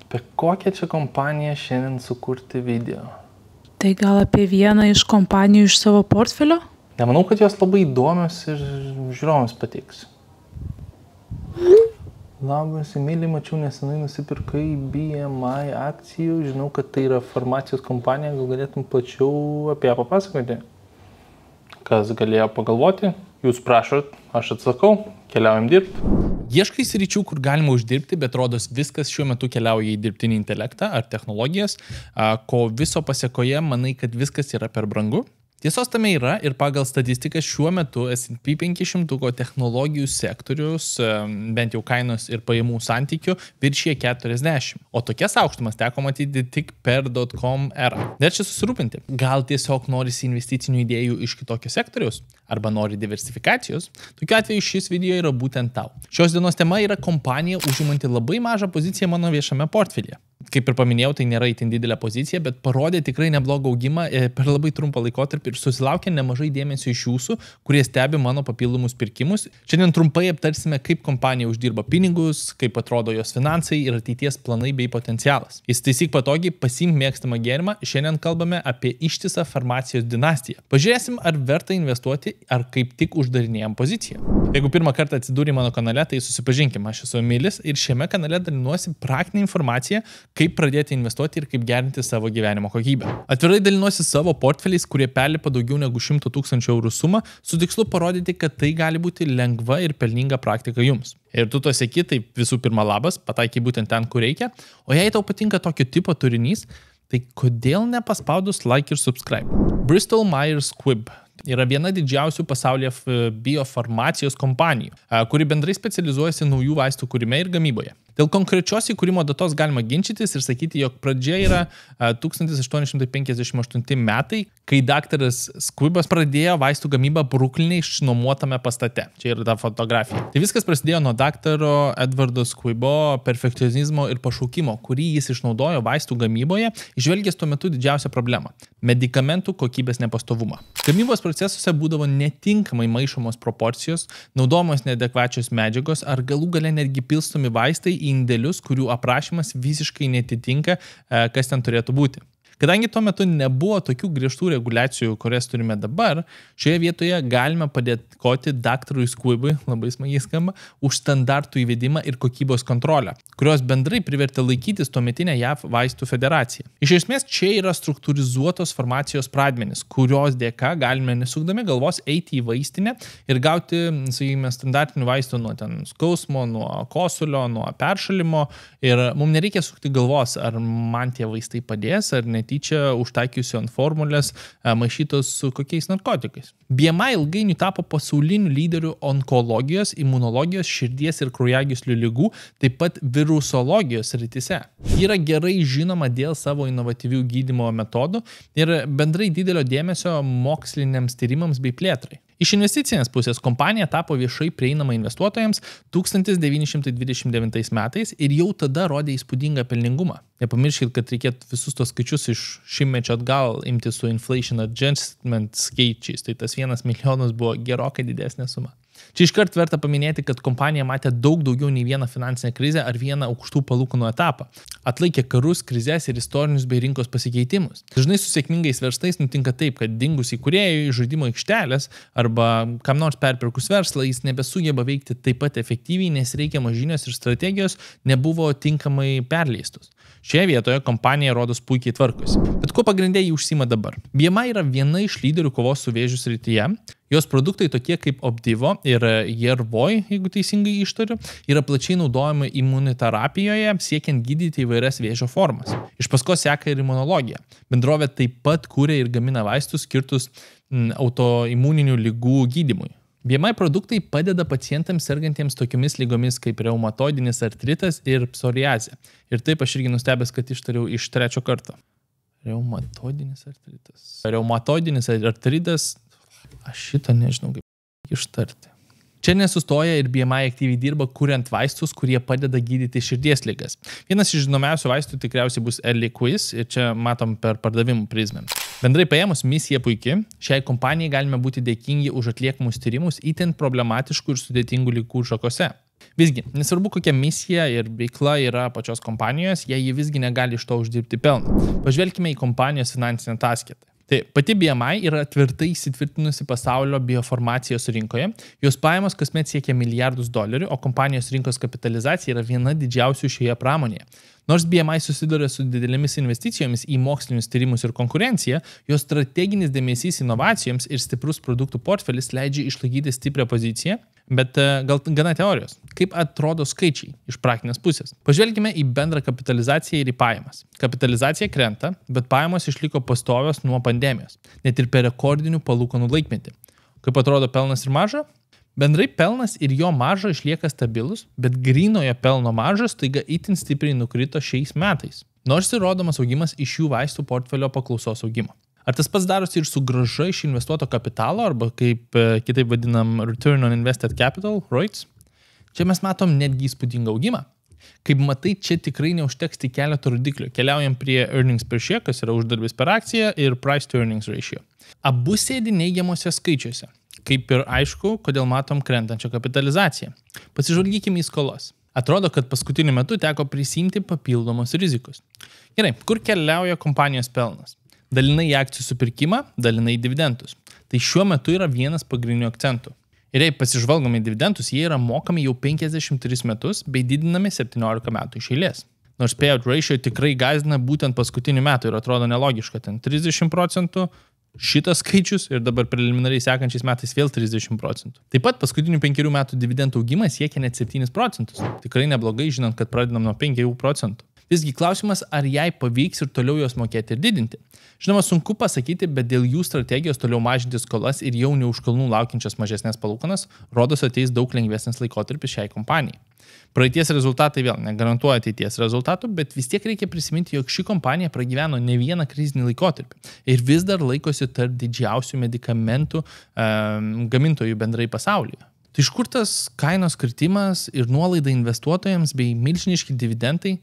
Apie kokią čia kompaniją šiandien sukurti video? Tai gal apie vieną iš kompanijų iš savo portfelio? Nemanau, kad jos labai įdomios ir žiūrovams patiks. Labas, Emilija, mačiau nesenai nusipirkai BMI akcijų. Žinau, kad tai yra farmacijos kompanija, gal galėtum plačiau apie ją papasakoti? Kas galėjo pagalvoti? Jūs prašot, aš atsakau, keliaujam dirbti. Ieškai sričių, kur galima uždirbti, bet rodos viskas šiuo metu keliauja į dirbtinį intelektą ar technologijas, ko viso pasiekoje manai, kad viskas yra per brangu? Tiesos tame yra ir pagal statistiką šiuo metu S&P 500 technologijų sektorius, bent jau kainos ir pajamų santykių, viršyje 40. O tokias aukštumas teko matyti tik per .com erą. Verčia susirūpinti. Gal tiesiog norisi investicinių idėjų iš kitokio sektoriaus? Arba nori diversifikacijos? Tokiu atveju šis video yra būtent tau. Šios dienos tema yra kompanija užimanti labai mažą poziciją mano viešame portfelyje. Kaip ir paminėjau, tai nėra itin didelė pozicija, bet parodė tikrai neblogą augimą per labai trumpą laikotarpį ir susilaukė nemažai dėmesio iš jūsų, kurie stebi mano papildomus pirkimus. Šiandien trumpai aptarsime, kaip kompanija uždirba pinigus, kaip atrodo jos finansai ir ateities planai bei potencialas. Įsitaisyk patogiai, pasiimk mėgstamą gėrimą, šiandien kalbame apie ištisą farmacijos dinastiją. Pažiūrėsim, ar verta investuoti, ar kaip tik uždarinėjam poziciją. Jeigu pirmą kartą atsidūrė mano kanale, tai susipažinkime, aš esu Emilis ir šiame kanale dalinuosi praktinę informaciją, kaip pradėti investuoti ir kaip gerinti savo gyvenimo kokybę. Atvirai dalinuosi savo portfeliais, kurie perlipa daugiau negu 100 000 eurų sumą, su tikslu parodyti, kad tai gali būti lengva ir pelninga praktika jums. Ir tu to seki, tai visų pirma labas, pataikai būtent ten, kur reikia, o jei tau patinka tokio tipo turinys, tai kodėl nepaspaudus like ir subscribe? Bristol Myers Squibb yra viena didžiausių pasaulyje biofarmacijos kompanijų, kuri bendrai specializuojasi naujų vaistų kūrime ir gamyboje. Dėl konkrečios įkūrimo datos galima ginčytis ir sakyti, jog pradžia yra 1858 metai, kai daktaras Squibbas pradėjo vaistų gamybą Brukline išnuomotame pastate. Čia yra ta fotografija. Tai viskas prasidėjo nuo daktaro Edvardo Squibbo perfekcionizmo ir pašaukimo, kurį jis išnaudojo vaistų gamyboje, išvelgęs tuo metu didžiausią problemą – medikamentų kokybės nepastovumą. Gamybos procesuose būdavo netinkamai maišomos proporcijos, naudojamos neadekvačios medžiagos ar galų gale netgi pilstomi vaistai į indėlius, kurių aprašymas visiškai netitinka, kas ten turėtų būti. Kadangi tuo metu nebuvo tokių griežtų reguliacijų, kurias turime dabar, šioje vietoje galime padėkoti daktarui Squibbui, labai smagiai skamba, už standartų įvedimą ir kokybos kontrolę, kurios bendrai privertė laikytis tuometinę JAV vaistų federaciją. Iš esmės, čia yra struktūrizuotos farmacijos pradmenys, kurios dėka galime nesukdami galvos eiti į vaistinę ir gauti, sakykime, standartinių vaistų nuo skausmo, nuo kosulio, nuo peršalimo ir mums nereikia sukti galvos, ar man tie vaistai padės, ar ne. Tyčia užtaikiusi ant formulės maišytos su kokiais narkotikais. BMI ilgainiui tapo pasauliniu lyderiu onkologijos, imunologijos, širdies ir kraujagyslių ligų, taip pat virusologijos srityse. Ji yra gerai žinoma dėl savo inovatyvių gydymo metodų ir bendrai didelio dėmesio moksliniams tyrimams bei plėtrai. Iš investicinės pusės kompanija tapo viešai prieinama investuotojams 1929 metais ir jau tada rodė įspūdingą pelningumą. Nepamirškit, kad reikėtų visus tos skaičius iš šimtmečio atgal imti su inflation adjustment skaičiais, tai tas 1 milijonas buvo gerokai didesnė suma. Čia iškart verta paminėti, kad kompanija matė daug daugiau nei vieną finansinę krizę ar vieną aukštų palūkanų etapą. Atlaikė karus, krizes ir istorinius bei rinkos pasikeitimus. Dažnai su sėkmingais verslais nutinka taip, kad dingus įkūrėjui žaidimo aikštelės arba kam nors perpirkus verslą jis nebesugeba veikti taip pat efektyviai, nes reikiamos žinios ir strategijos nebuvo tinkamai perleistos. Šioje vietoje kompanija rodos puikiai tvarkosi. Bet kuo pagrindė jį užsima dabar? BMI yra viena iš lyderių kovos su vėžiu srityje. Jos produktai tokie kaip Opdivo ir Yervoy, jeigu teisingai ištariu, yra plačiai naudojami imunoterapijoje, siekiant gydyti įvairias vėžio formas. Iš paskos seka ir imunologija. Bendrovė taip pat kūrė ir gamina vaistus skirtus autoimuninių ligų gydymui. BMI produktai padeda pacientams sergantiems tokiomis lygomis kaip reumatoidinis artritas ir psoriazė. Ir taip aš irgi nustebęs, kad ištariau iš 3 karto. Reumatoidinis artritas. Reumatoidinis artritas, aš šito nežinau kaip ištarti. Čia nesustoja ir BMI aktyviai dirba, kuriant vaistus, kurie padeda gydyti širdies ligas. Vienas iš žinomiausių vaistų tikriausiai bus Eliquis ir čia matom per pardavimų prizmę. Bendrai paėmus misija puikiai, šiai kompanijai galime būti dėkingi už atliekamus tyrimus itin problematiškų ir sudėtingų ligų šakose. Visgi, nesvarbu kokia misija ir veikla yra pačios kompanijos, jei ji visgi negali iš to uždirbti pelną. Pažvelkime į kompanijos finansinę ataskaitą. Tai pati BMI yra tvirtai įsitvirtinusi pasaulio biofarmacijos rinkoje, jos pajamos kasmet siekia milijardus dolerių, o kompanijos rinkos kapitalizacija yra viena didžiausių šioje pramonėje. Nors BMI susiduria su didelėmis investicijomis į mokslinius tyrimus ir konkurenciją, jos strateginis dėmesys inovacijoms ir stiprus produktų portfelis leidžia išlaikyti stiprią poziciją, bet gal gana teorijos. Kaip atrodo skaičiai iš praktinės pusės? Pažvelgime į bendrą kapitalizaciją ir į pajamas. Kapitalizacija krenta, bet pajamos išliko pastovios nuo pandemijos, net ir per rekordinių palūkanų laikmetį. Kaip atrodo pelnas ir marža? Bendrai pelnas ir jo marža išlieka stabilus, bet grynojo pelno maržas taiga itin stipriai nukrito šiais metais, nors ir rodomas augimas iš jų vaistų portfelio paklausos augimo. Ar tas pats darosi ir su grąža iš investuoto kapitalo, arba kaip kitaip vadinam Return on Invested Capital, ROIC? Čia mes matom netgi įspūdingą augimą. Kaip matai, čia tikrai neužteks tik keletų rodiklių. Keliaujam prie earnings per share, kas yra uždarbis per akciją, ir price to earnings ratio. Abu sėdi neigiamuose skaičiuose. Kaip ir aišku, kodėl matom krentančią kapitalizaciją. Pasižvalgykime į skolas. Atrodo, kad paskutiniu metu teko prisimti papildomos rizikos. Gerai, kur keliauja kompanijos pelnas? Dalinai į akcijų supirkimą, dalinai į dividendus. Tai šiuo metu yra vienas pagrindinių akcentų. Ir jei pasižvalgome į dividendus, jie yra mokami jau 53 metus bei didinami 17 metų iš eilės. Nors payout ratio tikrai gąsdina būtent paskutinių metų ir atrodo nelogiška, ten 30%, šitas skaičius ir dabar preliminariai sekančiais metais vėl 30%. Taip pat paskutinių 5 metų dividendų augimas siekia net 7%. Tikrai neblogai, žinant, kad pradedam nuo 5%. Visgi klausimas, ar jai pavyks ir toliau jos mokėti ir didinti. Žinoma, sunku pasakyti, bet dėl jų strategijos toliau mažinti skolas ir jau ne už kalnų laukiančias mažesnės palūkanas, rodos ateis daug lengvesnis laikotarpis šiai kompanijai. Praeities rezultatai vėl negarantuoja ateities rezultatų, bet vis tiek reikia prisiminti, jog ši kompanija pragyveno ne vieną krizinį laikotarpį ir vis dar laikosi tarp didžiausių medikamentų gamintojų bendrai pasaulyje. Tai iš kur tas kainos kritimas ir nuolaida investuotojams bei milžiniški dividendai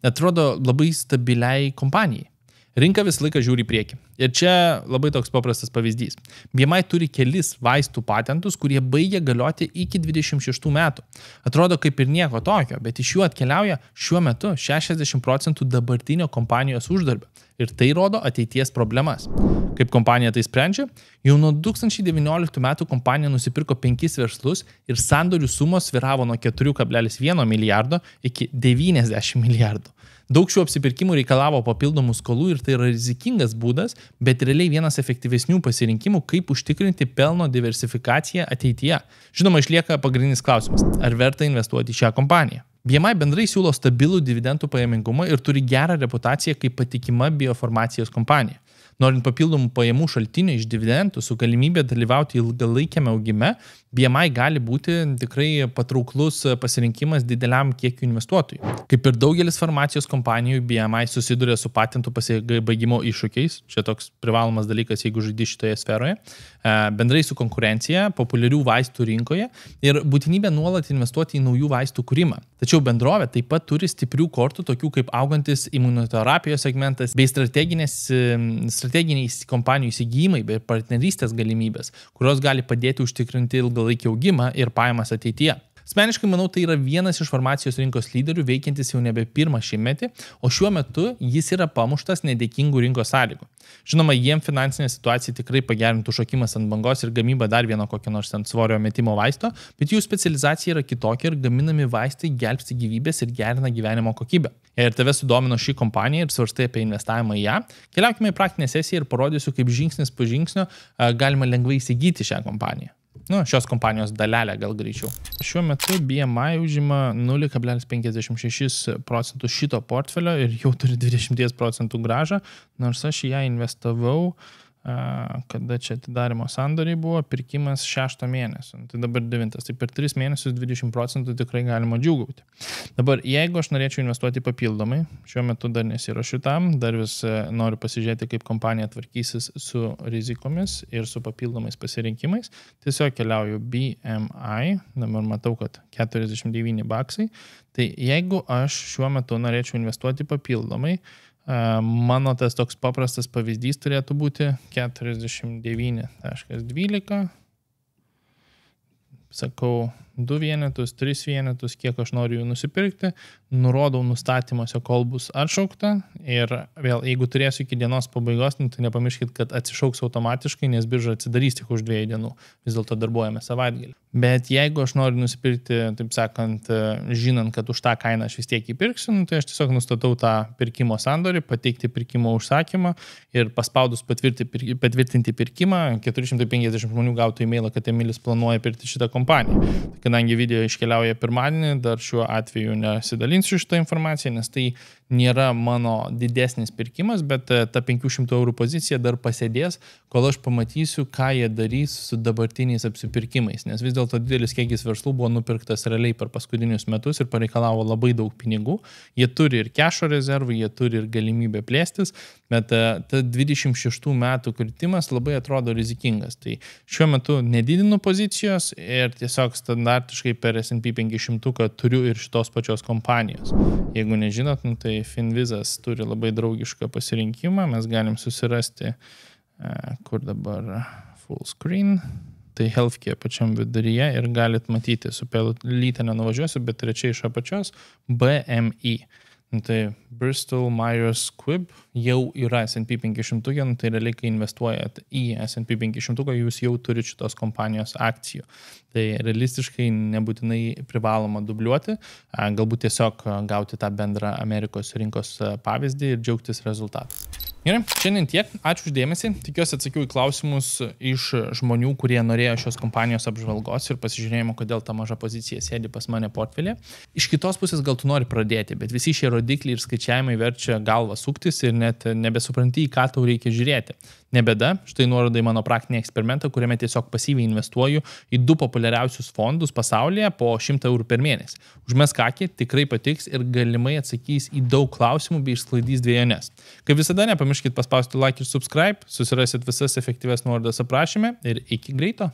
atrodo labai stabiliai kompanijai? Rinka visą laiką žiūri į priekį. Ir čia labai toks paprastas pavyzdys. BMI turi kelis vaistų patentus, kurie baigia galioti iki 26 metų. Atrodo kaip ir nieko tokio, bet iš jų atkeliauja šiuo metu 60% dabartinio kompanijos uždarbio. Ir tai rodo ateities problemas. Kaip kompanija tai sprendžia? Jau nuo 2019 metų kompanija nusipirko 5 verslus ir sandorių sumos sviravo nuo 4,1 milijardo iki 90 milijardų. Daug šių apsipirkimų reikalavo papildomų skolų ir tai yra rizikingas būdas, bet realiai vienas efektyvesnių pasirinkimų, kaip užtikrinti pelno diversifikaciją ateityje. Žinoma, išlieka pagrindinis klausimas, ar verta investuoti į šią kompaniją. BMI bendrai siūlo stabilų dividendų pajamingumą ir turi gerą reputaciją kaip patikima biofarmacijos kompanija. Norint papildomų pajamų šaltinių iš dividendų su galimybė dalyvauti ilgalaikiame augime, BMI gali būti tikrai patrauklus pasirinkimas dideliam kiekiu investuotojų. Kaip ir daugelis farmacijos kompanijų, BMI susiduria su patentų pasibaigimo iššūkiais, čia toks privalomas dalykas, jeigu žaidi šitoje sferoje, bendrai su konkurencija, populiarių vaistų rinkoje ir būtinybė nuolat investuoti į naujų vaistų kūrimą. Tačiau bendrovė taip pat turi stiprių kortų, tokių kaip augantis imunoterapijos segmentas bei strateginiai kompanijų įsigijimai bei partnerystės galimybės, kurios gali padėti užtikrinti ilgalaikį augimą ir pajamas ateityje. Asmeniškai manau, tai yra vienas iš farmacijos rinkos lyderių veikiantis jau nebe pirmą šimtmetį, o šiuo metu jis yra pamuštas nedėkingų rinkos sąlygų. Žinoma, jiem finansinė situacija tikrai pagerintų šokimas ant bangos ir gamyba dar vieno kokio nors ant svorio metimo vaisto, bet jų specializacija yra kitokia ir gaminami vaistai gelbsti gyvybės ir gerina gyvenimo kokybę. Jei ir tave sudomino ši kompanija ir svarstai apie investavimą į ją, keliaukime į praktinę sesiją ir parodysiu, kaip žingsnis po žingsnio galima lengvai įsigyti šią kompaniją. Šios kompanijos dalelę gal greičiau. Šiuo metu BMI užima 0,56% šito portfelio ir jau turi 20% grąžą, nors aš ją investavau, kada čia atidarimo sandoriai buvo, pirkimas 6 mėnesio, tai dabar 9, tai per 3 mėnesius 20% tikrai galima džiūgauti. Dabar, jeigu aš norėčiau investuoti papildomai, šiuo metu dar nesiruošiu tam, dar vis noriu pasižiūrėti, kaip kompanija tvarkysis su rizikomis ir su papildomais pasirinkimais, tiesiog keliauju BMI, dabar matau, kad 49 baksai, tai jeigu aš šiuo metu norėčiau investuoti papildomai, mano tas toks paprastas pavyzdys turėtų būti 49,12. Sakau 2 vienetus, 3 vienetus, kiek aš noriu jų nusipirkti, nurodau nustatymuose, kol bus atšaukta ir vėl, jeigu turėsiu iki dienos pabaigos, tai nepamirškit, kad atsišauks automatiškai, nes birža atsidarys tik už 2 dienų, vis dėlto darbuojame savaitgalį. Bet jeigu aš noriu nusipirkti, taip sakant, žinant, kad už tą kainą aš vis tiek įpirksiu, tai aš tiesiog nustatau tą pirkimo sandorį, pateikti pirkimo užsakymą ir paspaudus patvirtinti pirkimą, 450 žmonių gautų e-mailą, kad Emilis planuoja pirkti šitą kompaniją. Kadangi video iškeliauja pirmadienį, dar šiuo atveju nesidalinsiu šitą informaciją, nes tai nėra mano didesnis pirkimas, bet ta 500 eurų pozicija dar pasėdės, kol aš pamatysiu, ką jie darys su dabartiniais apsipirkimais, nes vis dėlto didelis kiekis verslų buvo nupirktas realiai per paskutinius metus ir pareikalavo labai daug pinigų. Jie turi ir kešo rezervų, jie turi ir galimybę plėstis, bet ta 26 metų kritimas labai atrodo rizikingas. Tai šiuo metu nedidinu pozicijos ir tiesiog standartiškai per S&P 500 turiu ir šitos pačios kompanijos. Jeigu nežinot, tai Finvizas turi labai draugišką pasirinkimą, mes galim susirasti, kur dabar full screen, tai healthcare pačiam viduryje ir galit matyti, su pelytę nenuvažiuosiu, bet trečiai iš apačios BMI. Tai Bristol Myers Squibb jau yra S&P 500, tai realiai, kai investuojat į S&P 500, jūs jau turite šitos kompanijos akcijų. Tai realistiškai nebūtinai privaloma dubliuoti, galbūt tiesiog gauti tą bendrą Amerikos rinkos pavyzdį ir džiaugtis rezultatais. Gerai, šiandien tiek. Ačiū uždėmesį. Tikiuosi atsakiau į klausimus iš žmonių, kurie norėjo šios kompanijos apžvalgos ir pasižiūrėjimo, kodėl ta maža pozicija sėdi pas mane portfelė. Iš kitos pusės gal tu nori pradėti, bet visi šie rodikliai ir skaičiavimai verčia galvą suktis ir net nebesupranti, į ką tau reikia žiūrėti. Nebėda, štai nuoroda į mano praktinį eksperimentą, kuriame tiesiog pasyviai investuoju į 2 populiariausius fondus pasaulyje po 100 eurų per mėnesį. Užmesk akį, tikrai patiks ir galimai atsakys į daug klausimų bei išsklaidys dvejones. Kaip visada, nepamirškit paspausti like ir subscribe, susirasit visas efektyves nuorodas aprašyme ir iki greito.